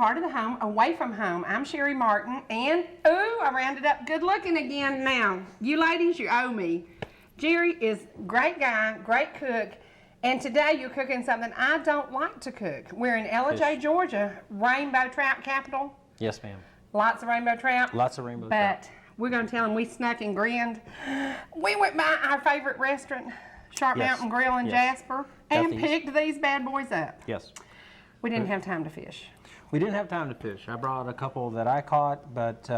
heart of the home, away from home. I'm Cherie Martin, and ooh, I rounded up good looking again now. You ladies, you owe me. Jerry is a great guy, great cook, and today you're cooking something I don't like to cook. We're in LJ, Georgia, rainbow trout capital. Yes, ma'am. Lots of rainbow trout. Lots of rainbow trout. But we're going to tell them we snuck and grinned. We went by our favorite restaurant, Sharp Mountain Grill in Jasper, and picked these bad boys up. Yes. We didn't have time to fish. We didn't have time to fish. I brought a couple that I caught, but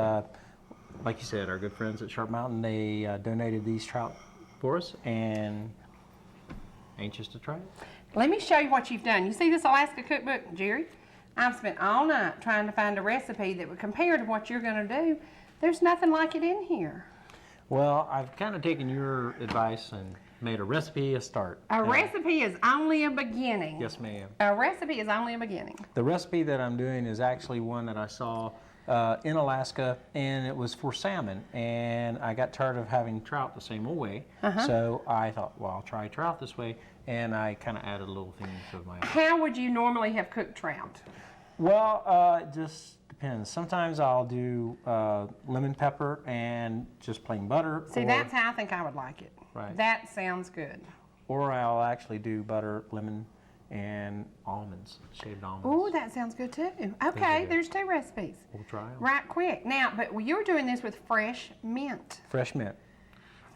like you said, our good friends at Sharp Mountain, they donated these trout for us, and anxious to try it. Let me show you what you've done. You see this Alaska cookbook, Jerry? I've spent all night trying to find a recipe that would compare to what you're going to do. There's nothing like it in here. Well, I've kind of taken your advice and made a recipe a start. A recipe is only a beginning. Yes, ma'am. A recipe is only a beginning. The recipe that I'm doing is actually one that I saw in Alaska, and it was for salmon, and I got tired of having trout the same old way, so I thought, well, I'll try trout this way, and I kind of added a little thing of my own. How would you normally have cooked trout? Well, it just depends. Sometimes I'll do lemon pepper and just plain butter. See, that's how I think I would like it. Right. That sounds good. Or I'll actually do butter, lemon, and almonds, shaved almonds. Ooh, that sounds good too. Okay, there's two recipes. We'll try them. Right quick. Now, but you're doing this with fresh mint. Fresh mint.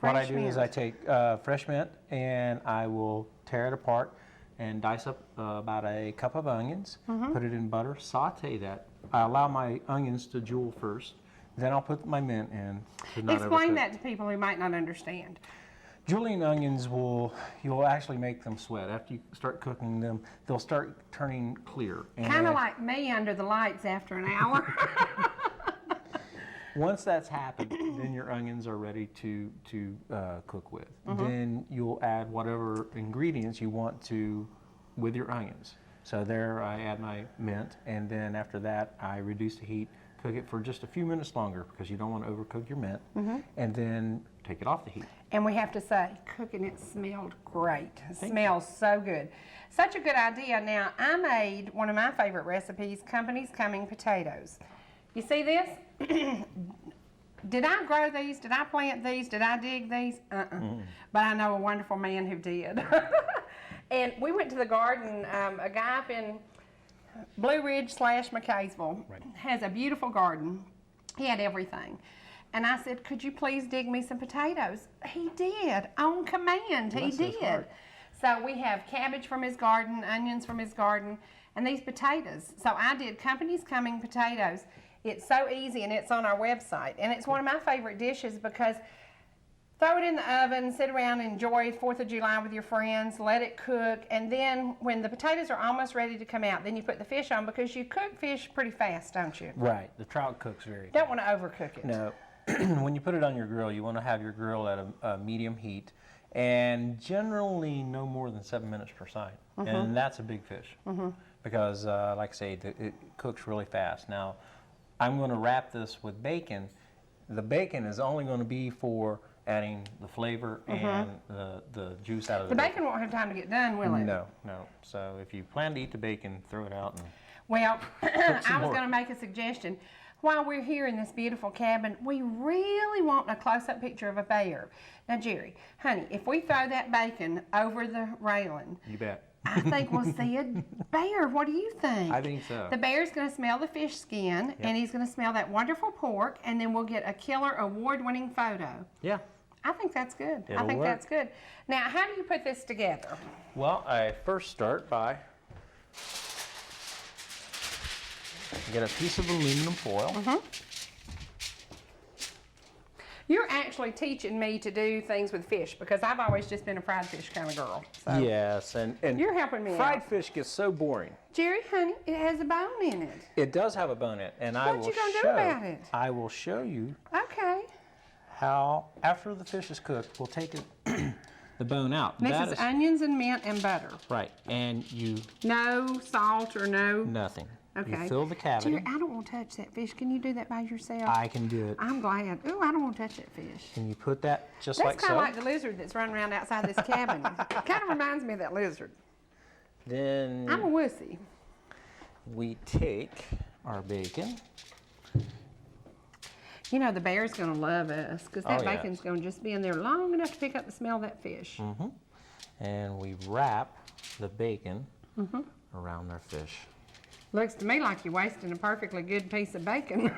What I do is I take fresh mint and I will tear it apart and dice up about a cup of onions, put it in butter, saute that. I allow my onions to jewel first, then I'll put my mint in. Explain that to people who might not understand. Julienne onions you'll actually make them sweat. After you start cooking them, they'll start turning clear. Kind of like me under the lights after an hour. Once that's happened, then your onions are ready to cook with. Then you'll add whatever ingredients you want to with your onions. So there I add my mint, and then after that I reduce the heat, cook it for just a few minutes longer because you don't want to overcook your mint, and then take it off the heat. And we have to say, cooking it smelled great. It smells so good. Such a good idea. Now, I made one of my favorite recipes, Company's Coming potatoes. You see this? Did I grow these? Did I plant these? Did I dig these? But I know a wonderful man who did. And we went to the garden. A guy up in Blue Ridge / McKaysville has a beautiful garden. He had everything. And I said, could you please dig me some potatoes? He did, on command, he did. So we have cabbage from his garden, onions from his garden, and these potatoes. So I did Company's Coming potatoes. It's so easy, and it's on our website. And it's one of my favorite dishes because throw it in the oven, sit around, enjoy 4th of July with your friends, let it cook, and then when the potatoes are almost ready to come out, then you put the fish on because you cook fish pretty fast, don't you? Right, the trout cooks very fast. Don't want to overcook it. No. When you put it on your grill, you want to have your grill at a medium heat, and generally no more than 7 minutes per side. And that's a big fish because, like I say, it cooks really fast. Now, I'm going to wrap this with bacon. The bacon is only going to be for adding the flavor and the juice out of the bacon. The bacon won't have time to get done, will it? No, no. So if you plan to eat the bacon, throw it out. And well, I was going to make a suggestion. While we're here in this beautiful cabin, we really want a close-up picture of a bear. Now, Jerry, honey, if we throw that bacon over the railing, you bet. I think we'll see a bear. What do you think? I think so. The bear's going to smell the fish skin, and he's going to smell that wonderful pork, and then we'll get a killer award-winning photo. Yeah. I think that's good. It'll work. That's good. Now, how do you put this together? Well, I first start by get a piece of aluminum foil. You're actually teaching me to do things with fish because I've always just been a fried fish kind of girl. So yes, and you're helping me fried out. fish gets so boring. Jerry, honey, it has a bone in it. It does have a bone in it, and what you gonna do about it? I will show you. Okay. How after the fish is cooked, we'll take it, the bone out. This is onions and mint and butter. Right, and you. No salt or no. Nothing. Okay. You fill the cavity. Jerry, I don't want to touch that fish. Can you do that by yourself? I can do it. I'm glad. Ooh, I don't want to touch that fish. And you put that just that's like so. That's kind of like the lizard that's running around outside this cabin. Kind of reminds me of that lizard. Then I'm a wussy. We take our bacon. You know, the bear's going to love us because that Oh, yeah. bacon's going to just be in there long enough to pick up the smell of that fish. Mm-hmm. And we wrap the bacon around our fish. Looks to me like you're wasting a perfectly good piece of bacon.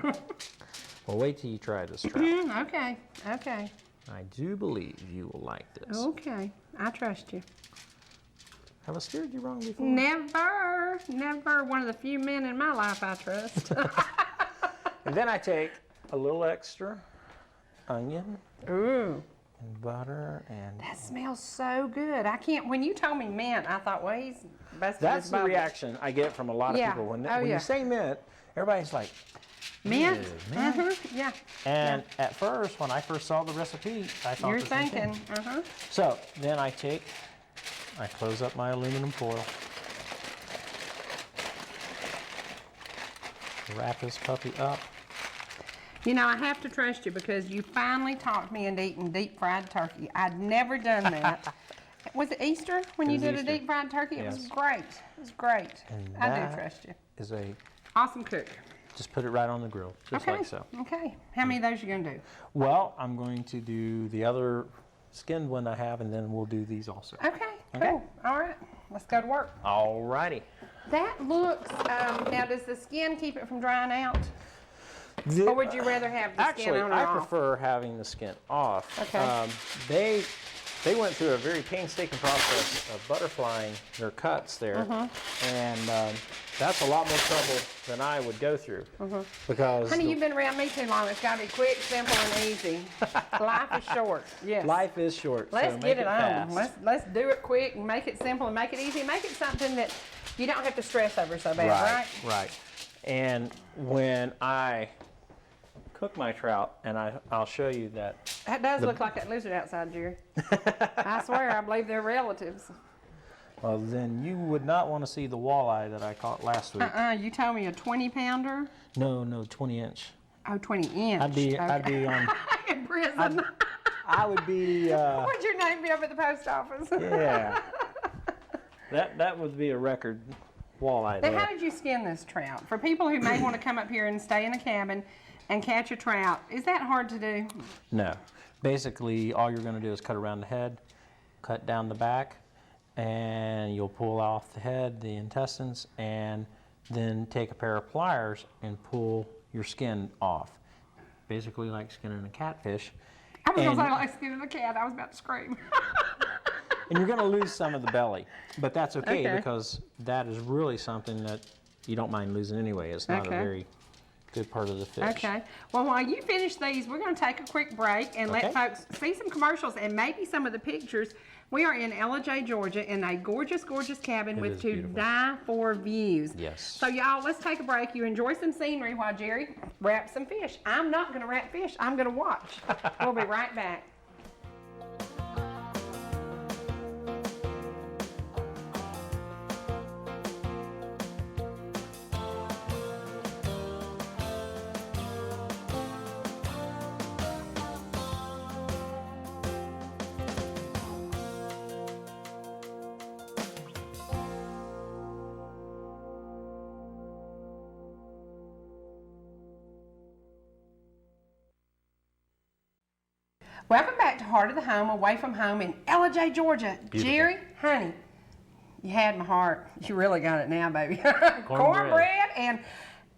Well, wait till you try this, Trout. Okay, okay, I do believe you will like this. okay. I trust you. Have I steered you wrong before? Never, never. One of the few men in my life I trust. And then I take a little extra onion Ooh. and butter and... That smells so good. I can't, when you told me mint, I thought, well, he's busted That's his the bubble. reaction I get from a lot of Yeah. people. When Oh, you yeah. say mint, everybody's like, Mint? "Ew, mint." Yeah. And at first, when I first saw the recipe, I thought You're the same thinking, thing. So then I close up my aluminum foil, wrap this puppy up. You know, I have to trust you because you finally talked me into eating deep fried turkey. I'd never done that. Was it Easter when It you was did Easter. a deep fried turkey? It was Yes. great. It was great. And I that do trust you. is a, Awesome cook. just put it right on the grill, just Okay. like so. Okay. How many of those you gonna do? Well, I'm going to do the other skinned one I have, and then we'll do these also. Okay. Okay. Cool. All right. Let's go to work. All righty. That looks. Now, does the skin keep it from drying out, or would you rather have the skin Actually, on or I off? prefer having the skin off. Okay. They went through a very painstaking process of butterflying their cuts there, and that's a lot more trouble than I would go through. Because Honey, you've been around me too long. It's got to be quick, simple, and easy. Life is short. Yes. life is short. Let's so get make it on. fast. Let's do it quick and make it simple and make it easy. Make it something that you don't have to stress over so bad, right? Right. And when I cook my trout, and I'll show you that. That does look like that lizard outside, Jerry. I swear, I believe they're relatives. Well, then you would not want to see the walleye that I caught last week. You told me a 20-pounder? No, 20-inch. Oh, 20-inch. I'd be on. In prison. I would be. What'd your name be up at the post office? Yeah. That would be a record walleye Now, there. how did you skin this trout? For people who may want to come up here and stay in a cabin and catch a trout, is that hard to do? No. Basically, all you're going to do is cut around the head, cut down the back, and you'll pull off the head, the intestines, and then take a pair of pliers and pull your skin off. Basically like skinning a catfish. I was going And- to say like skinning a cat. I was about to scream. And you're going to lose some of the belly, but that's okay, Okay. because that is really something that you don't mind losing anyway. It's not Okay. a very good part of the fish. Okay. Well, while you finish these, we're going to take a quick break and let Okay. folks see some commercials and maybe some of the pictures. We are in LJ, Georgia, in a gorgeous, gorgeous cabin It with is to beautiful. die for views. Yes. So, y'all, let's take a break. You enjoy some scenery while Jerry wraps some fish. I'm not going to wrap fish. I'm going to watch. We'll be right back. Welcome back to Heart of the Home, away from home in LJ, Georgia. Beautiful. Jerry, honey, you had my heart. You really got it now, baby. Cornbread. Cornbread and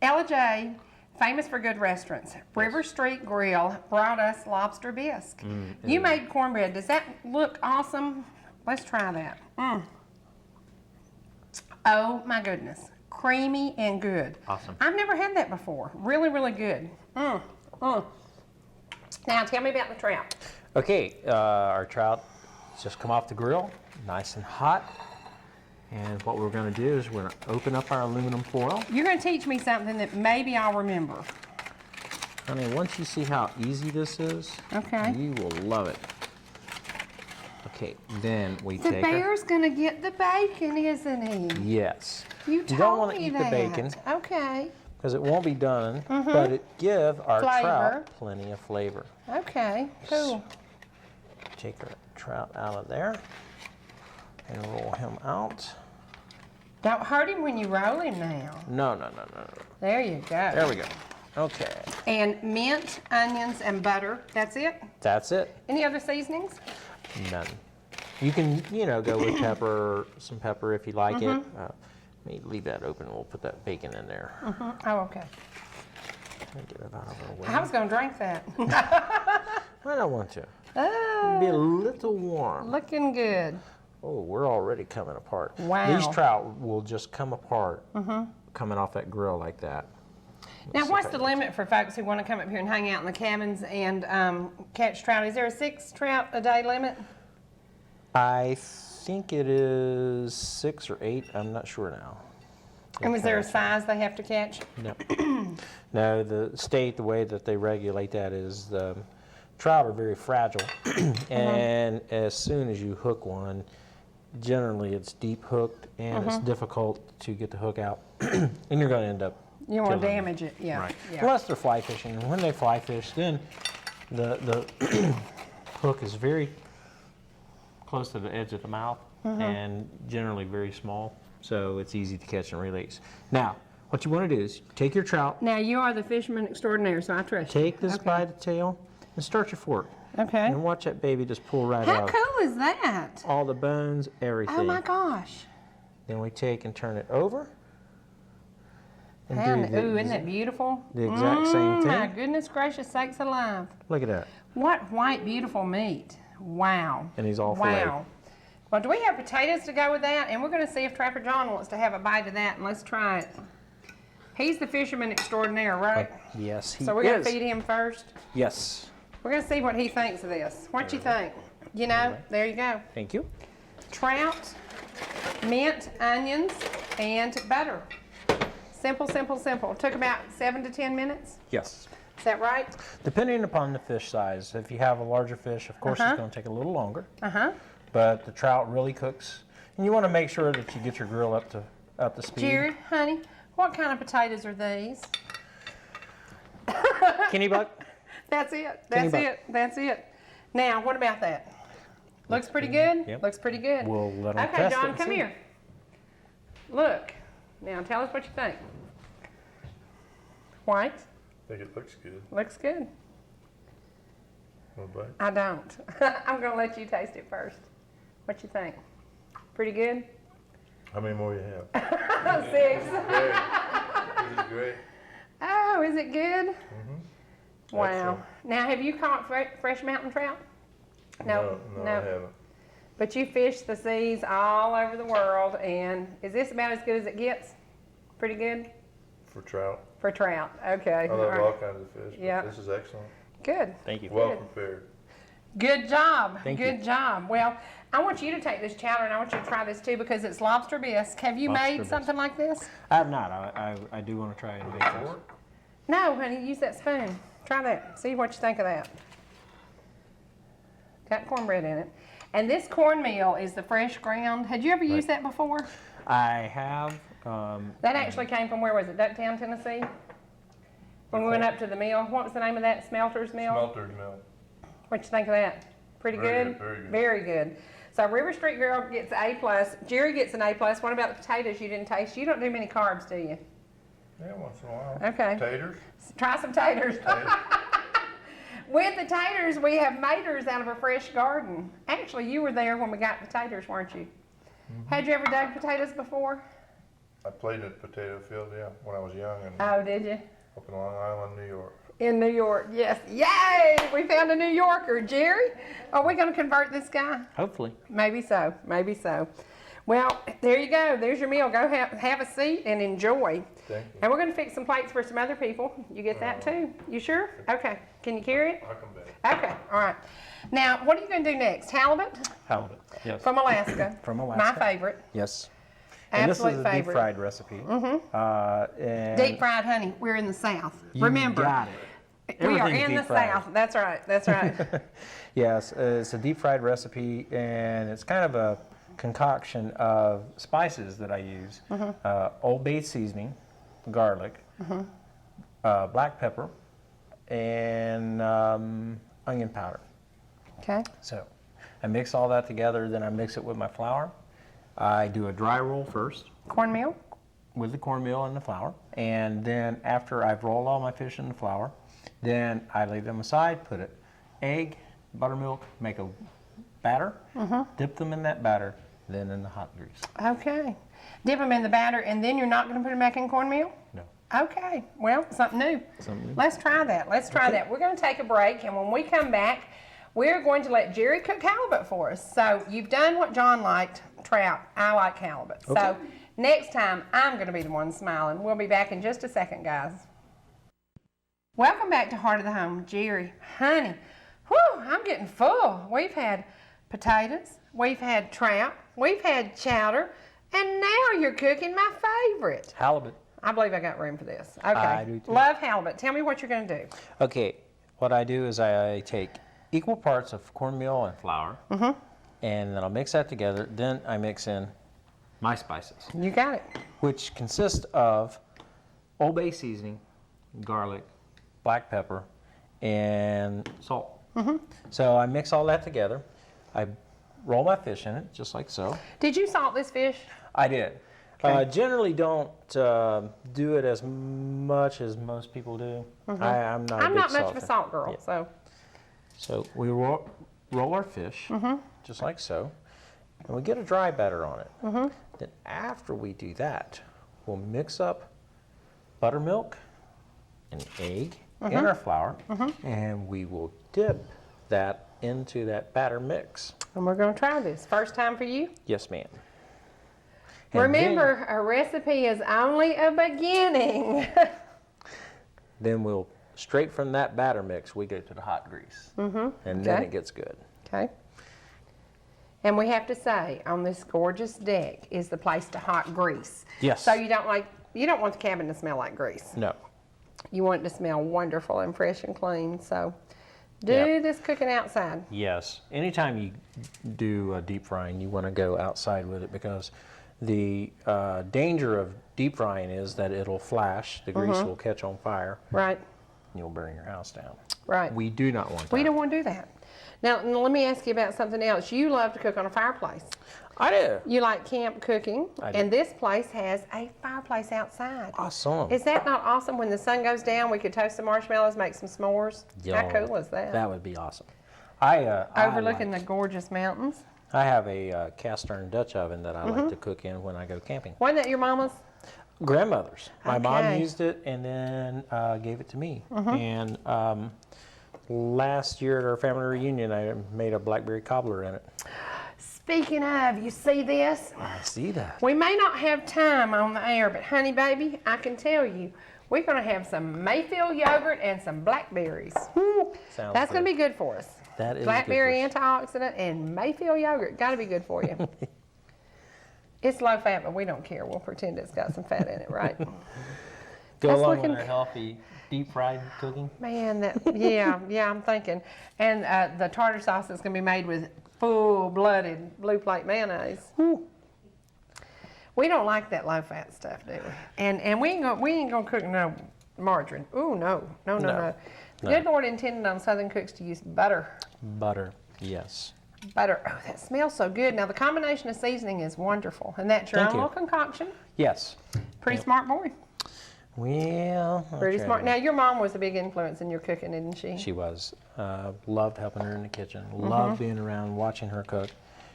LJ, famous for good restaurants. River Street Grill brought us lobster bisque. You made cornbread. Does that look awesome? Let's try that. Oh my goodness. Creamy and good. Awesome. I've never had that before. Really, really good. Now tell me about the trout. Okay, our trout just come off the grill, nice and hot. And what we're going to do is we're going to open up our aluminum foil. You're going to teach me something that maybe I'll remember. I mean, once you see how easy this is, Okay. you will love it. Okay, then we The take bear's going to get the bacon, isn't he? Yes. You don't told want to me eat that. the bacon Okay. because it won't be done, but it give our Flavor. trout plenty of flavor. Okay. Cool. Take our trout out of there and roll him out. Don't hurt him when you roll him now. No. There you go. There we go. Okay. And mint, onions, and butter. That's it? That's it. Any other seasonings? None. You can, go with pepper, some pepper if you like it. Let me leave that open and we'll put that bacon in there. Oh, okay. Get it out of our way. I was going to drink that. I don't want to. Be a little warm. Looking good. Oh, we're already coming apart. Wow. These trout will just come apart coming off that grill like that. Now, what's the limit for folks who want to come up here and hang out in the cabins and catch trout? Is there a 6 trout a day limit? I think it is 6 or 8. I'm not sure now. And is there a size they have to catch? No. No, the state, the way that they regulate that is the trout are very fragile. And as soon as you hook one, generally it's deep hooked and it's difficult to get the hook out. And you're going to end up You want to killing damage it, yeah. Right. Yeah. Unless they're fly fishing. And when they fly fish, then the hook is very close to the edge of the mouth and generally very small, so it's easy to catch and release. Now, what you want to do is take your trout, Now, you are the fisherman extraordinaire, so I trust you. take this by the tail, and start your fork. Okay. And watch that baby just pull right How out. cool is that? All the bones, everything. Oh my gosh. Then we take and turn it over. And Ooh, isn't that beautiful? the exact same My thing. goodness gracious sakes alive. Look at that. What white, beautiful meat. Wow. And he's all filleted. Wow. Well, do we have potatoes to go with that? And we're going to see if Trapper John wants to have a bite of that, and let's try it. He's the fisherman extraordinaire, right? Yes, he So we're going is. to feed him first. Yes. We're going to see what he thinks of this. What you think? You know, there you go. Thank you. Trout, mint, onions, and butter. Simple, simple, simple. Took about 7 to 10 minutes. Yes. Is that right? Depending upon the fish size. If you have a larger fish, of course, it's going to take a little longer. But the trout really cooks. And you want to make sure that you get your grill up to speed. Cherie, honey, what kind of potatoes are these? Kennybuck? That's it. That's Kennybuck. it. That's it. Now, what about that? Looks pretty good? Yep. Looks pretty good. We'll let 'em Okay, test it John, and come see. here. Look. Now, tell us what you think. White? I think it looks good. Looks good. Want a bite? I don't. I'm going to let you taste it first. What you think? Pretty good? How many more you have? 6. Great. This is great. Oh, is it good? Wow. Excellent. Now, have you caught fresh mountain trout? No, I haven't. But you fish the seas all over the world, and is this about as good as it gets? Pretty good? For trout. For trout, okay. I love all right. all kinds of fish. But Yeah. This is excellent. Good. Thank you. Well prepared. Good job. Thank Good you. job. Well, I want you to take this chowder, and I want you to try this too, because it's lobster bisque. Have you Lobster made bisque. something like this? I have not. I do want to try it in big size. No, honey, use that spoon. Try that. See what you think of that. Got cornbread in it. And this cornmeal is the fresh ground. Had you ever used that before? I have. That actually came from, where was it, Ducktown, Tennessee? When we went up to the mill. What was the name of that? Smelter's Mill? Smelter's milk. What you think of that? Pretty Very good? good, very good. Very good. So River Street Girl gets A+. Jerry gets an A+. What about the potatoes you didn't taste? You don't do many carbs, do you? Yeah, once in a while. Okay. Taters. Try some taters. Taters. With the taters, we have maters out of a fresh garden. Actually, you were there when we got the taters, weren't you? Had you ever dug potatoes before? I played at potato field, yeah, when I was young and Oh, did you? up in Long Island, New York. In New York, yes. Yay! We found a New Yorker. Jerry, are we going to convert this guy? Hopefully. Maybe so. Maybe so. Well, there you go. There's your meal. Go have a seat and enjoy. Thank you. And we're going to fix some plates for some other people. You get that too? You sure? Okay. Can you carry it? I'll come back. Okay. All right. Now, what are you going to do next? Halibut Halibut. Yes. from Alaska. From Alaska. My favorite. Yes. Absolute and this is a favorite. deep fried recipe. And Deep fried honey. We're in the South. you Remember, got it. we are Everything's in the deep fried. South. That's right. That's right. Yes, it's a deep fried recipe, and it's kind of a concoction of spices that I use. Old Bay seasoning, garlic, black pepper, and onion powder. Okay. So I mix all that together, then I mix it with my flour. I do a dry roll first. Cornmeal? with the cornmeal and the flour. And then after I've rolled all my fish in the flour, then I lay them aside, put it egg, buttermilk, make a batter, dip them in that batter, then in the hot grease. Okay. Dip them in the batter, and then you're not going to put them back in cornmeal? No. Okay. Well, something new. Something new. Let's try that. Let's try that. We're going to take a break, and when we come back, we're going to let Cherie cook halibut for us. So you've done what John liked, trout. I like halibut. Okay. So next time, I'm going to be the one smiling. We'll be back in just a second, guys. Welcome back to Heart of the Home. Cherie, honey, whew, I'm getting full. We've had potatoes, we've had trout, we've had chowder, and now you're cooking my favorite. Halibut. I believe I got room for this. Okay. I do too. Love halibut. Tell me what you're going to do. Okay, what I do is I take equal parts of cornmeal and flour, and then I'll mix that together. Then I mix in my spices, You got it. which consist of Old Bay seasoning, garlic, black pepper, and salt. So I mix all that together. I roll my fish in it, just like so. Did you salt this fish? I did. Okay. Generally don't do it as much as most people do. I'm not a I'm big not much of a salter. salt girl, Yeah. so. So we roll our fish, just like so, and we get a dry batter on it. Then after we do that, we'll mix up buttermilk and egg in our flour, and we will dip that into that batter mix. And we're going to try this. First time for you? Yes, ma'am. And Remember, a recipe is only a beginning. then we'll, straight from that batter mix, we go to the hot grease. And then Okay. it gets good. Okay. And we have to say, on this gorgeous deck is the place to hot grease. Yes. So you don't want the cabin to smell like grease. No. You want it to smell wonderful and fresh and clean. So do Yep. this cooking outside. Yes. Anytime you do deep frying, you want to go outside with it because the danger of deep frying is that it'll flash, the grease will catch on fire, Right, and you'll burn your house down. right. We do not want that. We don't want to do that. Now, let me ask you about something else. You love to cook on a fireplace. I do. You like camp cooking, I do. and this place has a fireplace outside. Awesome. Is that not awesome? When the sun goes down, we could toast some marshmallows, make some s'mores. How Yo, cool is that? That would be awesome. Overlooking the gorgeous mountains. I have a cast iron Dutch oven that I like to cook in when I go camping. Wasn't that your mama's? Grandmother's. My mom Okay. used it and then gave it to me. And last year at our family reunion, I made a blackberry cobbler in it. Speaking of, you see this? I see that. We may not have time on the air, but honey baby, I can tell you, we're going to have some Mayfield yogurt and some blackberries. Woo. Sounds That's going to good. be good for us. That is Blackberry good for us. antioxidant and Mayfield yogurt. Got to be good for you. It's low fat, but we don't care. We'll pretend it's got some fat in it, right? Go That's along looking- with our healthy deep fried cooking. Man, yeah, I'm thinking. And the tartar sauce is going to be made with full-blooded blue plate mayonnaise. We don't like that low-fat stuff, do we? And we ain't gonna cook no margarine. Ooh, no. No. Good Lord intended on Southern cooks to use butter. Butter, yes. Butter. Oh, that smells so good. Now the combination of seasoning is wonderful, and that's your Thank own you. little concoction. Yes. Pretty smart boy. Well, I Pretty try smart. to- Now your mom was a big influence in your cooking, isn't she? She was. Loved helping her in the kitchen. Loved being around, watching her cook.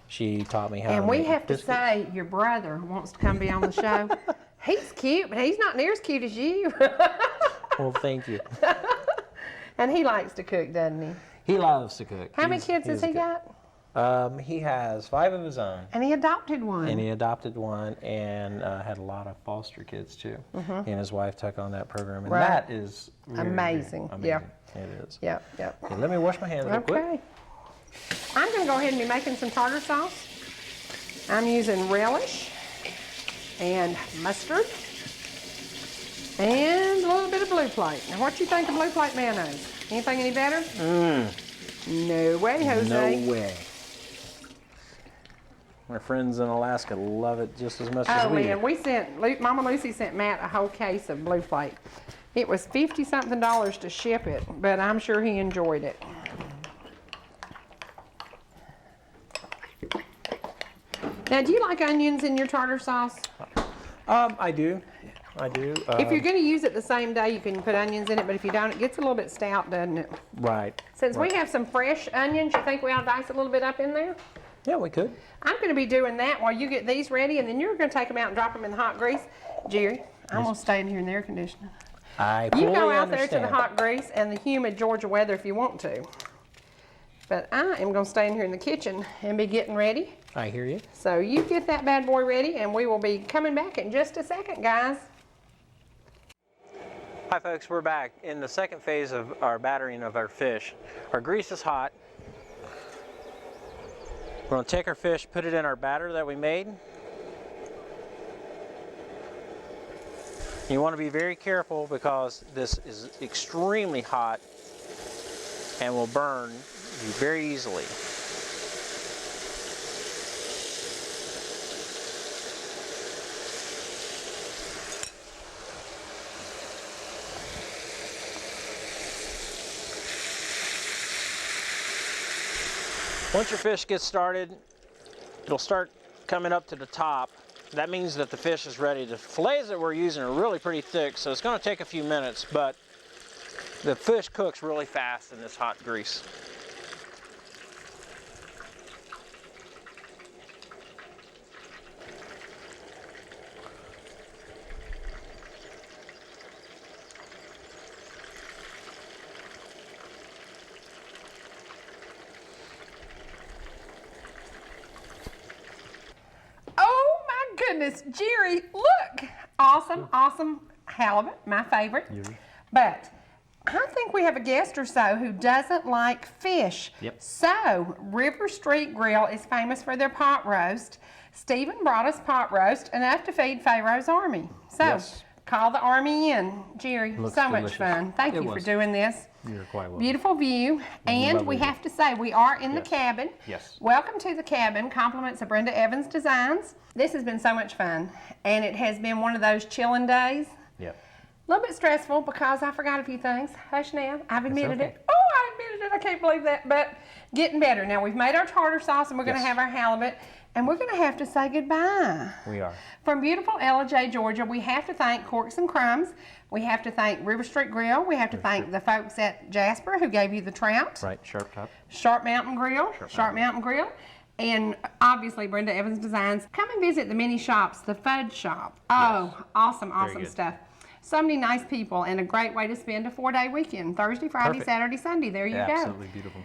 She taught me how And to we make have to biscuits. say, your brother wants to come be on the show. He's cute, but he's not near as cute as you. Well, thank you. And he likes to cook, doesn't he? He loves to cook. How many He's- kids has he's he good. got? He has 5 of his own, And he adopted one. and he adopted one, and had a lot of foster kids too. He and his wife took on that program, and Right. that is very, Amazing. very Yeah. amazing. It is. Yep. Okay, let me wash my hands real quick. Okay. I'm going to go ahead and be making some tartar sauce. I'm using relish and mustard and a little bit of blue plate. Now, what you think of blue plate mayonnaise? Anything any better? No way, Jose. No way. My friends in Alaska love it just as much as Oh we man, do. Mama Lucy sent Matt a whole case of blue plate. It was $50-something to ship it, but I'm sure he enjoyed it. Now, do you like onions in your tartar sauce? I do. If you're going to use it the same day, you can put onions in it, but if you don't, it gets a little bit stout, doesn't it? Right. Since we have some fresh onions, you think we ought to dice a little bit up in there? Yeah, we could. I'm going to be doing that while you get these ready, and then you're going to take them out and drop them in the hot grease. Jerry, I'm going to stay in here in the air conditioner. I You fully go out understand. there to the hot grease and the humid Georgia weather if you want to. But I am going to stay in here in the kitchen and be getting ready. I hear you. So you get that bad boy ready, and we will be coming back in just a second, guys. Hi folks, we're back in the second phase of our battering of our fish. Our grease is hot. We're going to take our fish, put it in our batter that we made. You want to be very careful because this is extremely hot and will burn you very easily. Once your fish gets started, it'll start coming up to the top. That means that the fish is ready. The fillets that we're using are really pretty thick, so it's going to take a few minutes, but the fish cooks really fast in this hot grease. Goodness, Jerry, look! Awesome, awesome halibut, my favorite. But I think we have a guest or so who doesn't like fish. Yep. So, River Street Grill is famous for their pot roast. Stephen brought us pot roast, enough to feed Pharaoh's army. So, Yes. call the army in. Jerry, Looks so delicious. much fun. Thank It you for was. doing this. You're quite welcome. Beautiful view. And we Lovely have to say, we are in the Yes. cabin. Yes. Welcome to the cabin. Compliments of Brenda Evans Designs. This has been so much fun. And it has been one of those chilling days. Yep. A little bit stressful because I forgot a few things. Hush now. I've admitted okay. it. Oh, I admitted it. I can't believe that. But getting better. Now, we've made our tartar sauce and we're going to Yes. have our halibut. And we're going to have to say goodbye. We are. From beautiful LJ, Georgia, we have to thank Corks and Crumbs. We have to thank River Street Grill. We have to thank the folks at Jasper who gave you the trout. Right, sharp top. Sharp Mountain Grill. Sharp Mountain Grill. And obviously Brenda Evans Designs. Come and visit the mini shops, the Fudge Shop. Oh, Yes. awesome, Very awesome good. stuff. So many nice people and a great way to spend a 4-day weekend. Thursday, Friday, Perfect. Saturday, Sunday. There you go. Absolutely beautiful.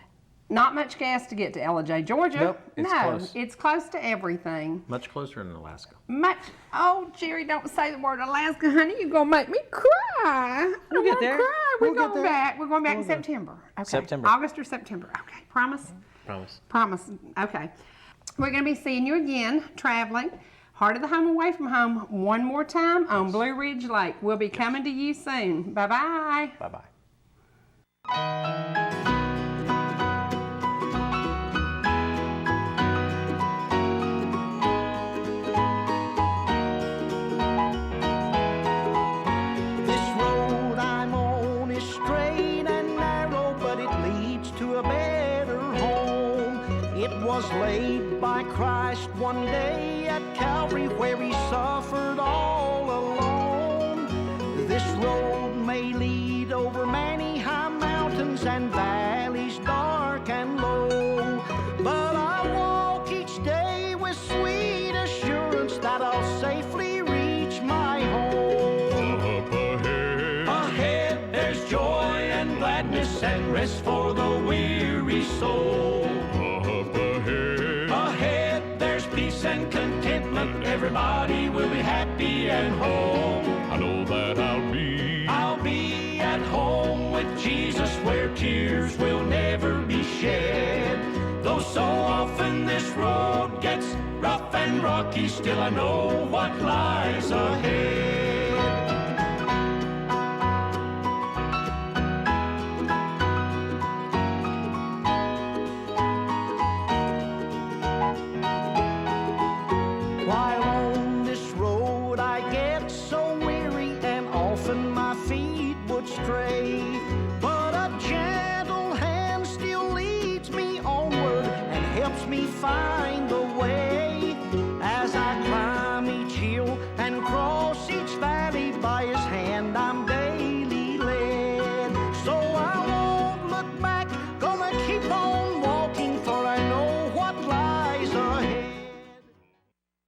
Not much gas to get to LJ, Georgia. Nope, it's no, close. it's close to everything. Much closer in Alaska. Much. Oh, Jerry, don't say the word Alaska, honey. You're gonna make me cry. We'll get there. Cry. We're We'll get going there. back. We're going back in September. Okay. September. August or September. Okay. Promise. Promise. Promise. Okay. We're gonna be seeing you again, traveling. Heart of the Home Away from Home one more time on Blue Ridge Lake. We'll be coming to you soon. Bye-bye. Bye-bye. This road I'm on is straight and narrow, but it leads to a better home. It was laid by Christ one day at Calvary where he suffered all alone. This road may lead over many high mountains and valleys dark and low, but I walk each day with sweet assurance that I'll safely reach my home. Up ahead, Ahead there's joy and gladness and rest for the weary soul. up ahead, Ahead there's peace and contentment, everybody will be happy and home. I know that I'll be at home with Jesus where tears will never be shed. Though so often this road gets rough and rocky, still I know what lies ahead. While on this road I get so weary and often my feet would stray, but a gentle hand still leads me onward and helps me find the way as I climb each hill and cross and I'm